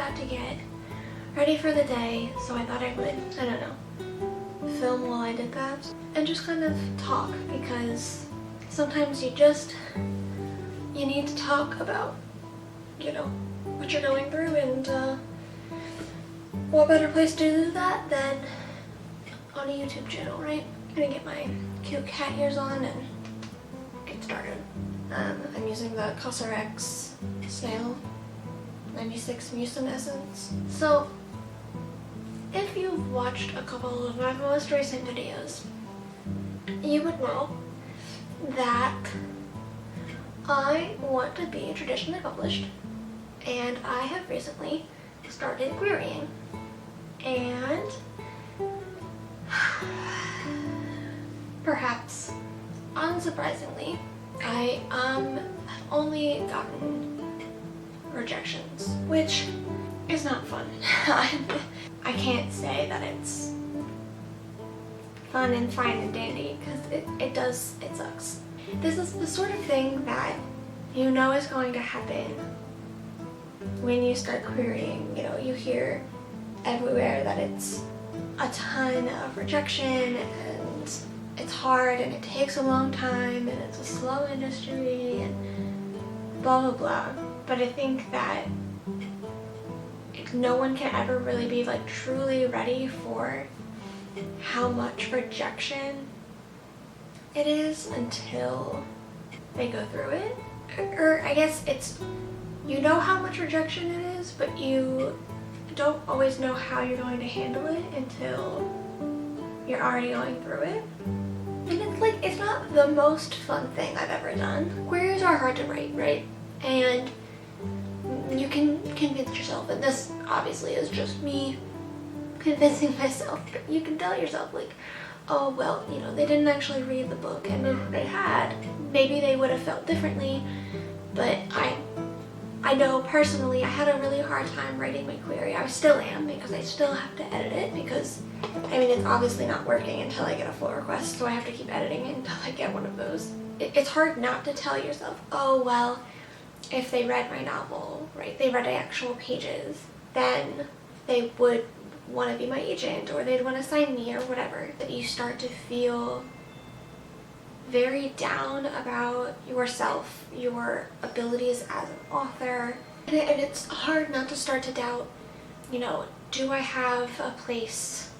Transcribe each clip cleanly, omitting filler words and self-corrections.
about to get ready for the day, so I thought I would, I don't know, film while I did that and just kind of talk, because sometimes you need to talk about, you know, what you're going through, and what better place to do that than on a YouTube channel, right? I'm gonna get my cute cat ears on and get started. I'm using the CosRX Snail 96 Mucin Essence. So, if you've watched a couple of my most recent videos, you would know that I want to be traditionally published, and I have recently started querying. And perhaps unsurprisingly, I have only gotten rejections, which is not fun. I can't say that it's fun and fine and dandy, because it sucks. This is the sort of thing that you know is going to happen when you start querying. You know, you hear everywhere that it's a ton of rejection, and it's hard, and it takes a long time, and it's a slow industry, and blah blah blah. But I think that no one can ever really be like truly ready for how much rejection it is until they go through it. Or I guess it's, you know how much rejection it is, but you don't always know how you're going to handle it until you're already going through it. And it's like, it's not the most fun thing I've ever done. Queries are hard to write, right? And you can convince yourself, and this obviously is just me convincing myself, but you can tell yourself like, oh well, you know, they didn't actually read the book, and if they had, maybe they would have felt differently. But I know personally I had a really hard time writing my query. I still am, because I still have to edit it, because I mean, it's obviously not working until I get a full request, so I have to keep editing it until I get one of those. It's hard not to tell yourself, oh well, if they read my novel, right, they read the actual pages, then they would want to be my agent, or they'd want to sign me, or whatever. That you start to feel very down about yourself, your abilities as an author, and it's hard not to start to doubt, you know, do I have a place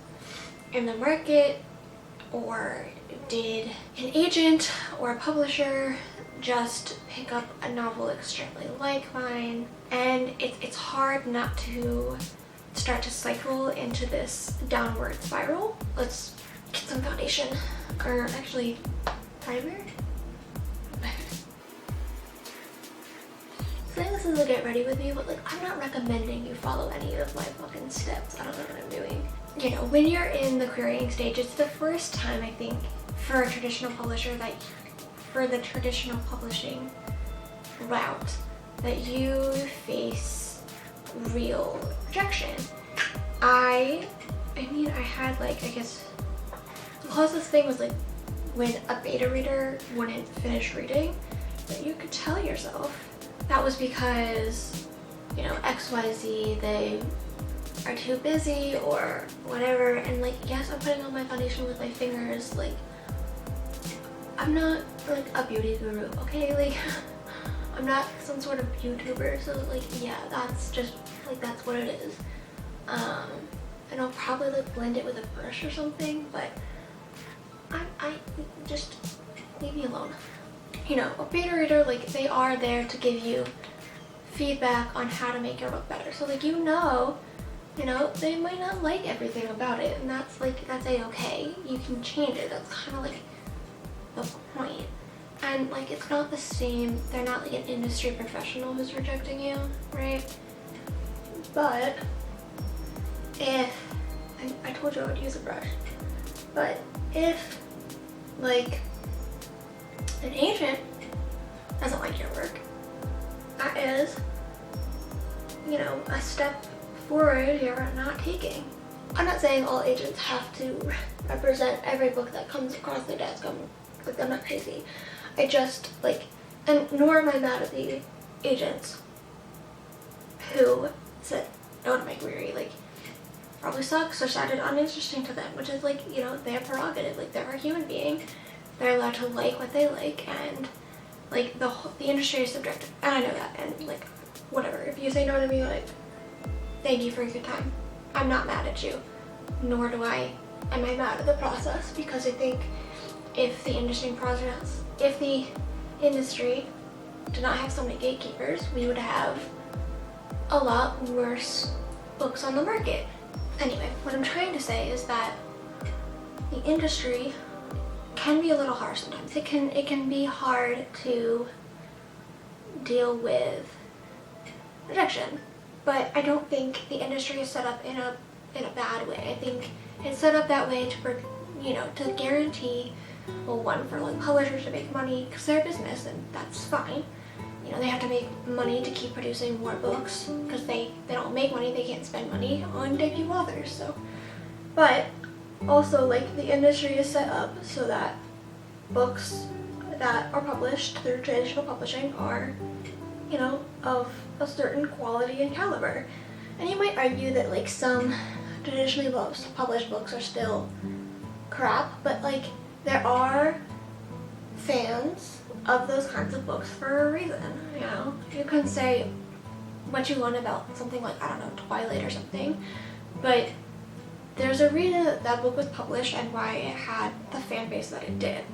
in the market, or did an agent or a publisher just pick up a novel extremely like mine? And it's hard not to start to cycle into this downward spiral. Let's get some foundation, or actually primer. Saying this is a get ready with me, but like, I'm not recommending you follow any of my fucking steps. I don't know what I'm doing. You know, when you're in the querying stage, it's the first time, I think, for a traditional publisher, that for the traditional publishing route, that you face real rejection. I mean, I had like, I guess the closest thing was like when a beta reader wouldn't finish reading, that you could tell yourself that was because, you know, XYZ, they are too busy or whatever. And like, yes, I'm putting on my foundation with my fingers, like, I'm not like a beauty guru, okay? Like, I'm not some sort of YouTuber, so like, yeah, that's just like, that's what it is. And I'll probably like blend it with a brush or something, but I just leave me alone. You know, a beta reader, like, they are there to give you feedback on how to make your book better. So like, you know, they might not like everything about it, and that's like, that's a-okay. You can change it. That's kind of like the point. And like, it's not the same, they're not like an industry professional who's rejecting you, right? But if, I told you I would use a brush, but if like an agent doesn't like your work, that is, you know, a step forward you're not taking. I'm not saying all agents have to represent every book that comes across their desk. I'm not crazy. I just like, and nor am I mad at the agents who said, known my query, like, probably sucks or sounded uninteresting to them, which is, like, you know, their prerogative. Like, they're a human being. They're allowed to like what they like, and, like, the industry is subjective, and I know that, and, like, whatever. If you say no to me, like, thank you for your time. I'm not mad at you, nor am I mad at the process, because I think if the industry did not have so many gatekeepers, we would have a lot worse books on the market. Anyway, what I'm trying to say is that the industry can be a little harsh sometimes. It can be hard to deal with rejection, but I don't think the industry is set up in a bad way. I think it's set up that way to guarantee, well, one, for like publishers to make money because they're a business, and that's fine. You know, they have to make money to keep producing more books because they don't make money, they can't spend money on debut authors. So, but also, like, the industry is set up so that books that are published through traditional publishing are, you know, of a certain quality and caliber. And you might argue that, like, some traditionally published books are still crap, but, like, there are fans of those kinds of books for a reason, you know? You can say what you want about something like, I don't know, Twilight or something, but there's a reason that book was published and why it had the fan base that it did.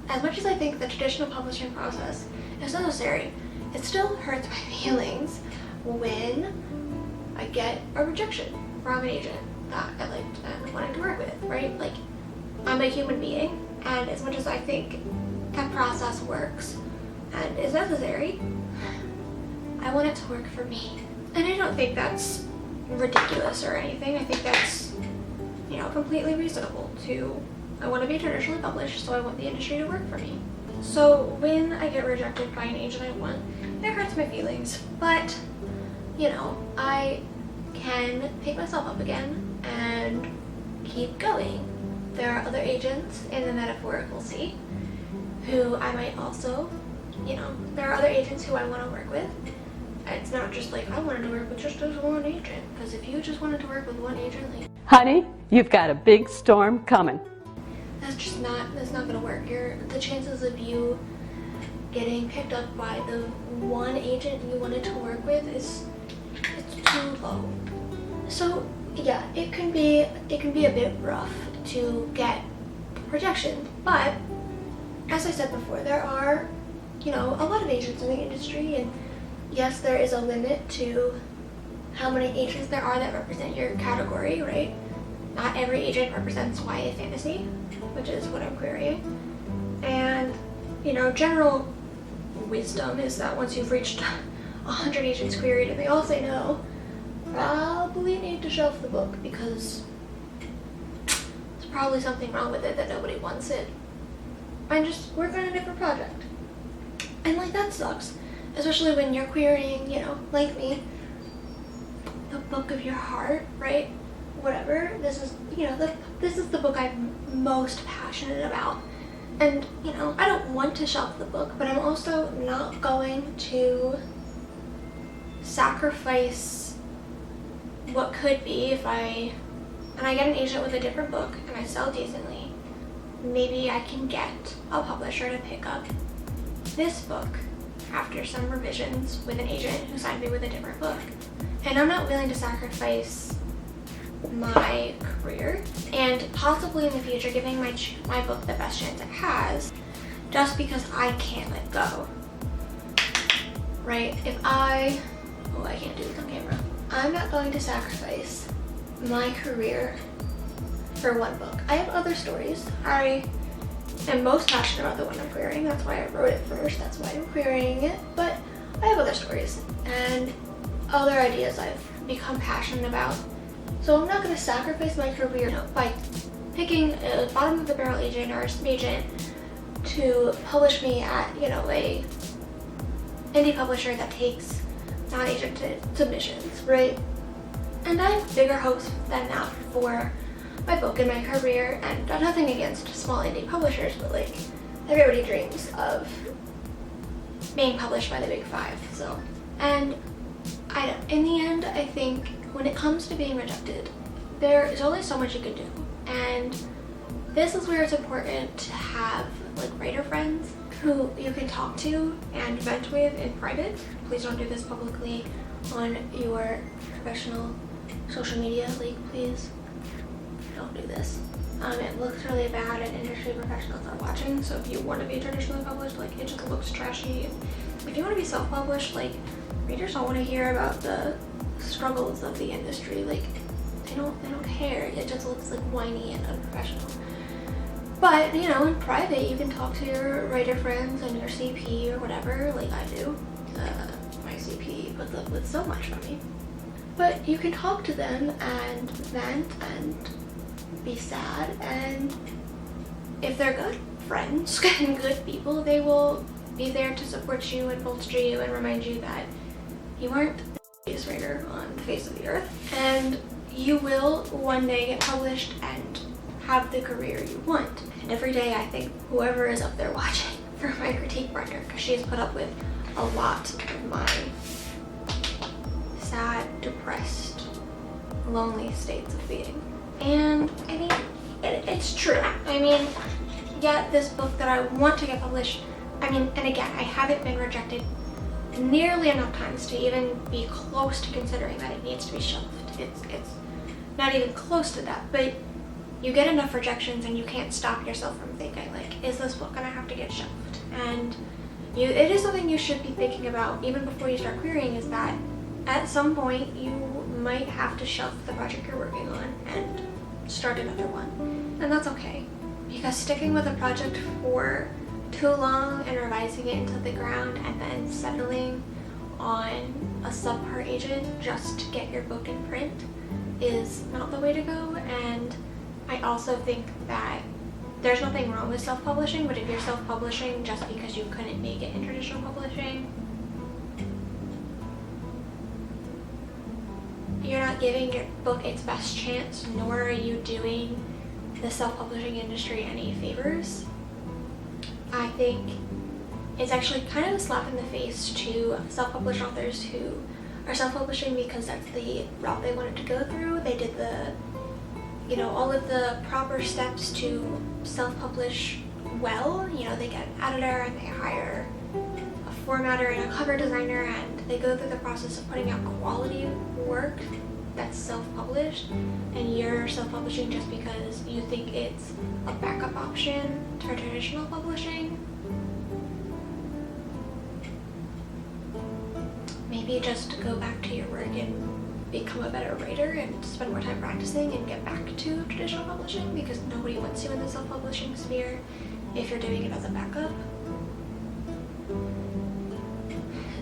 As much as I think the traditional publishing process is necessary, it still hurts my feelings when I get a rejection from an agent that I liked and wanted to work with, right? Like, I'm a human being, and as much as I think that process works and is necessary, I want it to work for me. And I don't think that's ridiculous or anything. I think that's, you know, completely reasonable I want to be traditionally published, so I want the industry to work for me. So when I get rejected by an agent I want, it hurts my feelings, but, you know, I can pick myself up again and keep going. There are other agents in the metaphorical sea who I might also, you know, there are other agents who I want to work with. It's not just like I wanted to work with just this one agent, because if you just wanted to work with one agent, like, honey, you've got a big storm coming. that's not gonna work. The chances of you getting picked up by the one agent you wanted to work with it's too low. So yeah, it can be a bit rough to get rejection, but as I said before, there are, you know, a lot of agents in the industry, and yes, there is a limit to how many agents there are that represent your category, right? Not every agent represents YA fantasy, which is what I'm querying. And, you know, general wisdom is that once you've reached 100 agents queried and they all say no, probably need to shelf the book, because there's probably something wrong with it that nobody wants it. And just work on a different project. And, like, that sucks. Especially when you're querying, you know, like me, the book of your heart, right? Whatever. This is, you know, this is the book I'm most passionate about. And, you know, I don't want to shelf the book, but I'm also not going to sacrifice what could be if I get an agent with a different book and I sell decently. Maybe I can get a publisher to pick up this book after some revisions with an agent who signed me with a different book. And I'm not willing to sacrifice my career and possibly in the future giving my book the best chance it has just because I can't let go. Right? I can't do this on camera. I'm not going to sacrifice my career for one book. I have other stories. I am most passionate about the one I'm querying. That's why I wrote it first. That's why I'm querying it. But I have other stories and other ideas I've become passionate about. So I'm not going to sacrifice my career by picking a bottom of the barrel agent or a agent to publish me at, you know, a indie publisher that takes non-agented submissions, right? And I have bigger hopes than that for my book and my career, and nothing against small indie publishers, but like everybody dreams of being published by the big five. So, and in the end, I think when it comes to being rejected, there is only so much you can do. And this is where it's important to have like writer friends who you can talk to and vent with in private. Please don't do this publicly on your professional social media league, please. Don't do this. It looks really bad and industry professionals are watching, so if you want to be traditionally published, like, it just looks trashy. If you want to be self-published, like, readers don't want to hear about the struggles of the industry. Like, they don't care. It just looks like whiny and unprofessional. But, you know, in private, you can talk to your writer friends and your CP or whatever, like I do. My CP puts up with so much from me. But you can talk to them and vent and be sad, and if they're good friends and good people, they will be there to support you and bolster you and remind you that you aren't the biggest writer on the face of the earth, and you will one day get published and have the career you want. And every day I think whoever is up there watching for my critique partner, because she has put up with a lot of my sad, depressed, lonely states of being. And I mean, it's true. I mean, yeah, this book that I want to get published, I mean, and again, I haven't been rejected nearly enough times to even be close to considering that it needs to be shelved. It's not even close to that, but you get enough rejections and you can't stop yourself from thinking, like, is this book gonna have to get shelved? And it is something you should be thinking about even before you start querying, is that at some point you might have to shelve the project you're working on and start another one. And that's okay, because sticking with a project for too long and revising it into the ground and then settling on a subpar agent just to get your book in print is not the way to go. And I also think that there's nothing wrong with self-publishing, but if you're self-publishing just because you couldn't make it in traditional publishing, you're not giving your book its best chance, nor are you doing the self-publishing industry any favors. I think it's actually kind of a slap in the face to self-published authors who are self-publishing because that's the route they wanted to go through. They did the, you know, all of the proper steps to self-publish well. You know, they get an editor and they hire a formatter and a cover designer, and they go through the process of putting out quality work that's self-published, and you're self-publishing just because you think it's a backup option to traditional publishing. Maybe just go back to your work and become a better writer and spend more time practicing and get back to traditional publishing, because nobody wants you in the self-publishing sphere if you're doing it as a backup.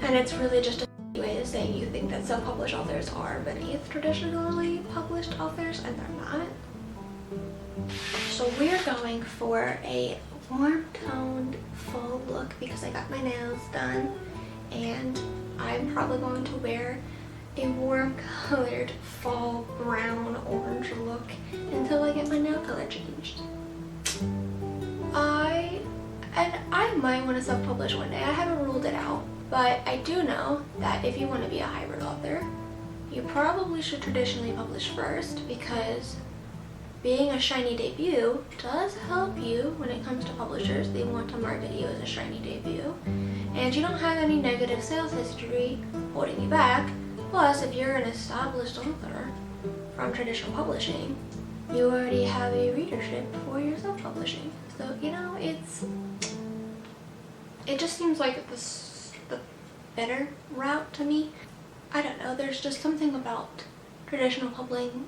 And it's really just a way of saying you think that self-published authors are beneath traditionally published authors, and they're not. So we're going for a warm-toned fall look because I got my nails done, and I'm probably going to wear a warm-colored fall brown orange look until I get my nail color changed. I might want to self-publish one day. I haven't ruled it out. But I do know that if you want to be a hybrid author, you probably should traditionally publish first, because being a shiny debut does help you when it comes to publishers. They want to market you as a shiny debut, and you don't have any negative sales history holding you back. Plus, if you're an established author from traditional publishing, you already have a readership for your self-publishing. So, you know, it just seems like the better route to me. I don't know, there's just something about traditional publishing.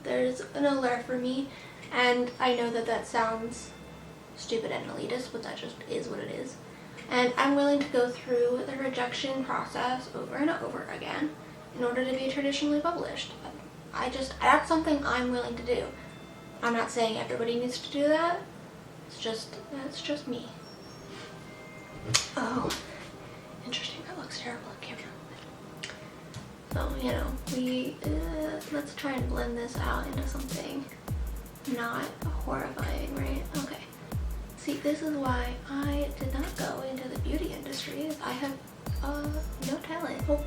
There's an allure for me, and I know that that sounds stupid and elitist, but that just is what it is. And I'm willing to go through the rejection process over and over again in order to be traditionally published. That's something I'm willing to do. I'm not saying everybody needs to do that. It's just me. Oh, interesting. That looks terrible on camera. So, you know, let's try and blend this out into something not horrifying, right? Okay. See, this is why I did not go into the beauty industry. I have no talent. Well,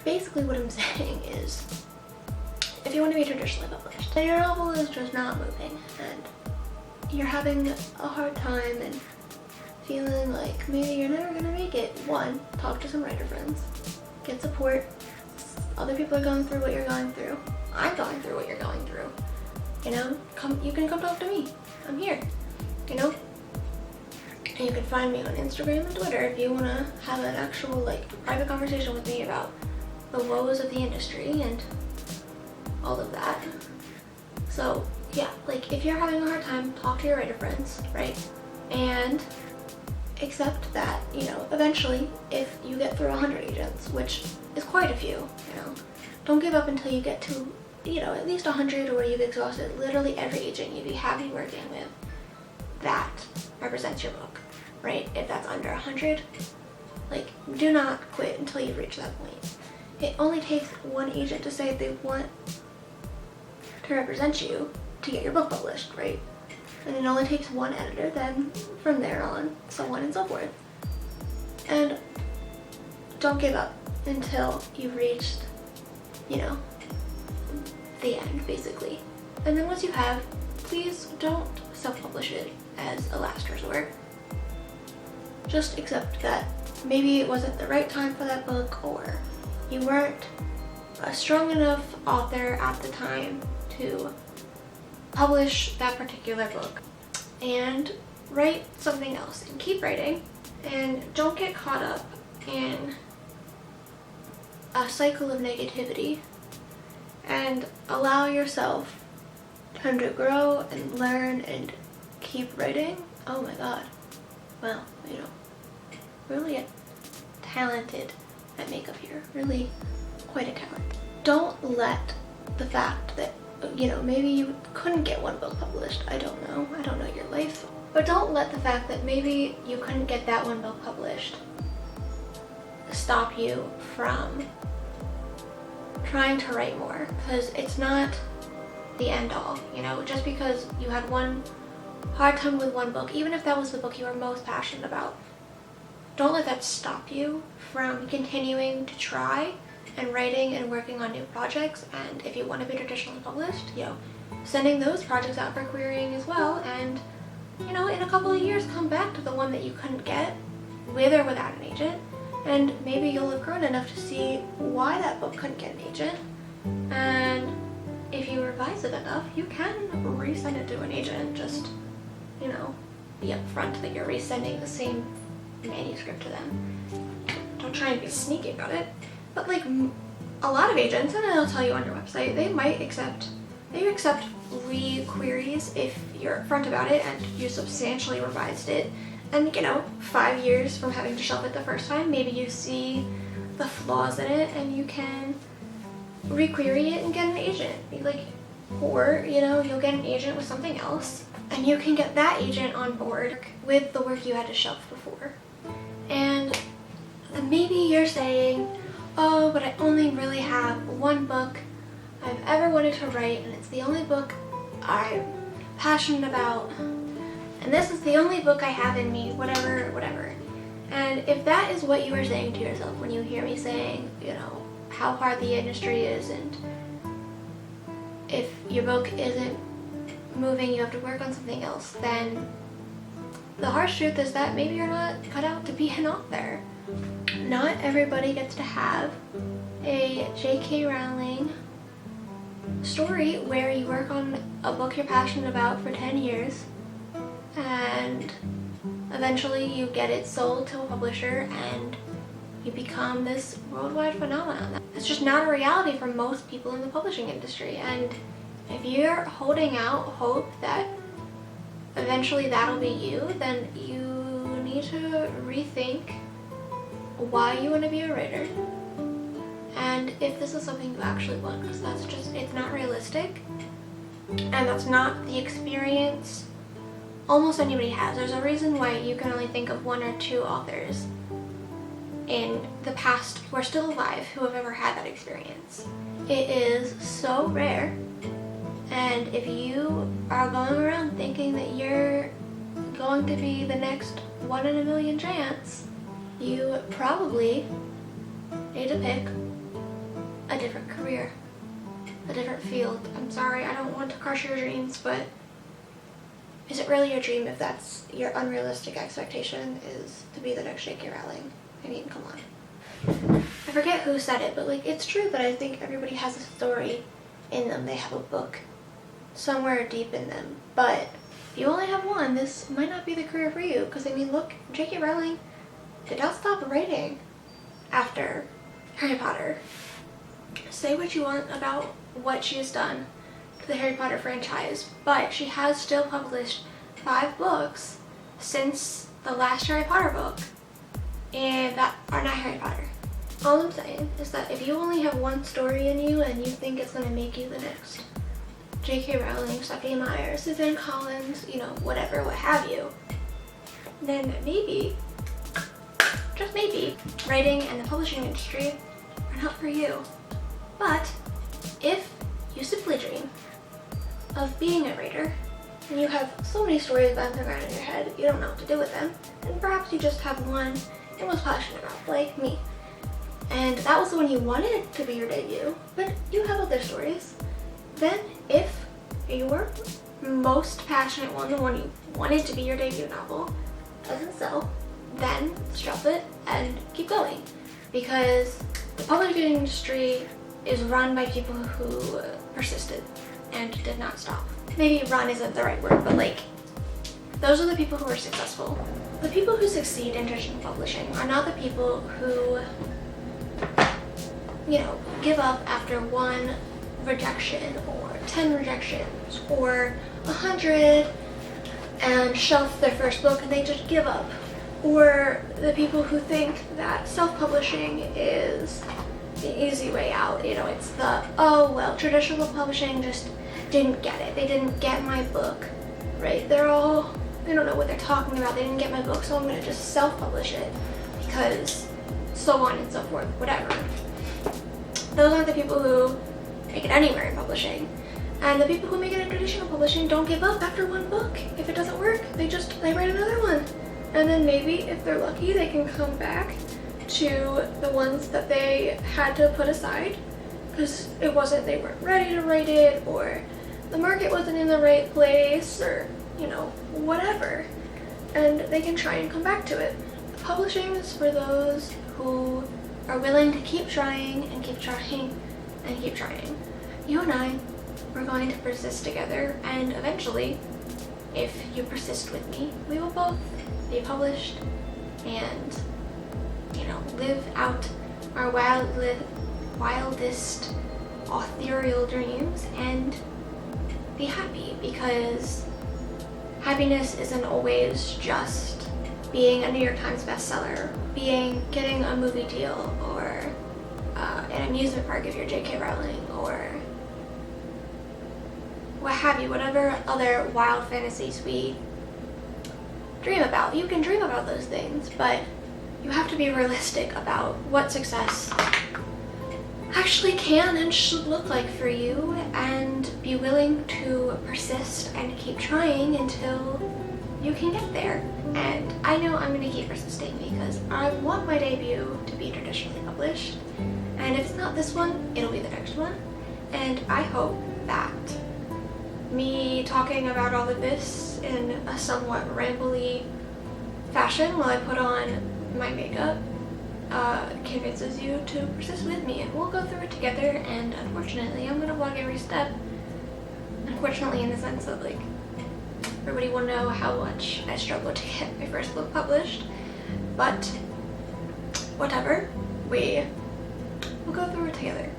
basically what I'm saying is if you want to be traditionally published, and your novel is just not moving, and you're having a hard time and feeling like maybe you're never gonna make it, one, talk to some writer friends, get support. Other people are going through what you're going through. I'm going through what you're going through. You know, you can come talk to me. I'm here. You know? And you can find me on Instagram and Twitter if you want to have an actual, like, private conversation with me about the woes of the industry and all of that. So, yeah, like, if you're having a hard time, talk to your writer friends, right? And accept that, you know, eventually, if you get through 100 agents, which is quite a few, you know, don't give up until you get to, you know, at least 100, or you've exhausted literally every agent you'd be happy working with that represents your book, right? If that's under 100, like, do not quit until you've reached that point. It only takes one agent to say they want to represent you to get your book published, right? And it only takes one editor, then from there on, so on and so forth. And don't give up until you've reached, you know, the end, basically. And then once you have, please don't self-publish it as a last resort. Just accept that maybe it wasn't the right time for that book, or you weren't a strong enough author at the time to publish that particular book, and write something else and keep writing, and don't get caught up in a cycle of negativity, and allow yourself time to grow and learn and keep writing. Oh my god, well, you know, really talented at makeup here, really quite a talent. Don't let the fact that, you know, maybe you couldn't get one book published, I don't know your life, but don't let the fact that maybe you couldn't get that one book published stop you from trying to write more, because it's not the end all, you know. Just because you had one hard time with one book, even if that was the book you were most passionate about, don't let that stop you from continuing to try and writing and working on new projects. And if you want to be traditionally published, you know, sending those projects out for querying as well, and, you know, in a couple of years come back to the one that you couldn't get with or without an agent, and maybe you'll have grown enough to see why that book couldn't get an agent, and if you revise it enough, you can resend it to an agent. Just, you know, be upfront that you're resending the same manuscript to them. Don't try and be sneaky about it. But like a lot of agents, and they'll tell you on your website, they accept re-queries if you're upfront about it and you substantially revised it. And, you know, 5 years from having to shelf it the first time, maybe you see the flaws in it and you can re-query it and get an agent. Like, or, you know, you'll get an agent with something else and you can get that agent on board with the work you had to shelf before. And maybe you're saying, oh, but I only really have one book I've ever wanted to write, and it's the only book I'm passionate about, and this is the only book I have in me, whatever. And if that is what you are saying to yourself when you hear me saying, you know, how hard the industry is, and if your book isn't moving, you have to work on something else, then the harsh truth is that maybe you're not cut out to be an author. Not everybody gets to have a J.K. Rowling story where you work on a book you're passionate about for 10 years and eventually you get it sold to a publisher and you become this worldwide phenomenon. It's just not a reality for most people in the publishing industry, and if you're holding out hope that eventually that'll be you, then you need to rethink why you want to be a writer and if this is something you actually want, because it's not realistic, and that's not the experience almost anybody has. There's a reason why you can only think of 1 or 2 authors in the past who are still alive who have ever had that experience. It is so rare, and if you are going around thinking that you're going to be the next 1 in a million chance, you probably need to pick a different career. a different field. I'm sorry, I don't want to crush your dreams, but is it really a dream if that's your unrealistic expectation, is to be the next J.K. Rowling? I mean, come on. I forget who said it, but like, it's true that I think everybody has a story in them. They have a book somewhere deep in them. But if you only have one, this might not be the career for you. Because I mean, look, J.K. Rowling did not stop writing after Harry Potter. Say what you want about what she has done to the Harry Potter franchise, but she has still published 5 books since the last Harry Potter book, and that are not Harry Potter. All I'm saying is that if you only have one story in you and you think it's going to make you the next J.K. Rowling, Stephanie Meyer, Suzanne Collins, you know, whatever, what have you, then maybe, just maybe, writing and the publishing industry are not for you. But if you simply dream of being a writer and you have so many stories bouncing around in your head, you don't know what to do with them, and perhaps you just have one you're most passionate about, like me. And that was the one you wanted to be your debut, but you have other stories. Then if your most passionate one, the one you wanted to be your debut novel, doesn't sell, then drop it and keep going. Because the publishing industry is run by people who persisted and did not stop. Maybe run isn't the right word, but like, those are the people who are successful. The people who succeed in traditional publishing are not the people who, you know, give up after 1 rejection or 10 rejections or 100 and shelf their first book and they just give up. Or the people who think that self-publishing is the easy way out. You know, it's the, oh well, traditional publishing just didn't get it. They didn't get my book, right? They don't know what they're talking about. They didn't get my book, so I'm gonna just self-publish it because so on and so forth, whatever. Those aren't the people who make it anywhere in publishing. And the people who make it in traditional publishing don't give up after 1 book. If it doesn't work, they write another one. And then maybe, if they're lucky, they can come back to the ones that they had to put aside because they weren't ready to write it, or the market wasn't in the right place, or, you know, whatever. And they can try and come back to it. Publishing is for those who are willing to keep trying and keep trying and keep trying. You and I, we're going to persist together, and eventually, if you persist with me, we will both be published and, you know, live out our wildest authorial dreams and be happy, because happiness isn't always just being a New York Times bestseller, getting a movie deal, or an amusement park if you're J.K. Rowling, or what have you, whatever other wild fantasies we dream about. You can dream about those things, but you have to be realistic about what success actually can and should look like for you, and be willing to persist and keep trying until you can get there. And I know I'm going to keep persisting because I want my debut to be traditionally published, and if it's not this one, it'll be the next one. And I hope that me talking about all of this in a somewhat rambly fashion while I put on my makeup convinces you to persist with me, and we'll go through it together. And unfortunately, I'm gonna vlog every step. Unfortunately, in the sense that, like, everybody will know how much I struggled to get my first book published, but whatever, we'll go through it together.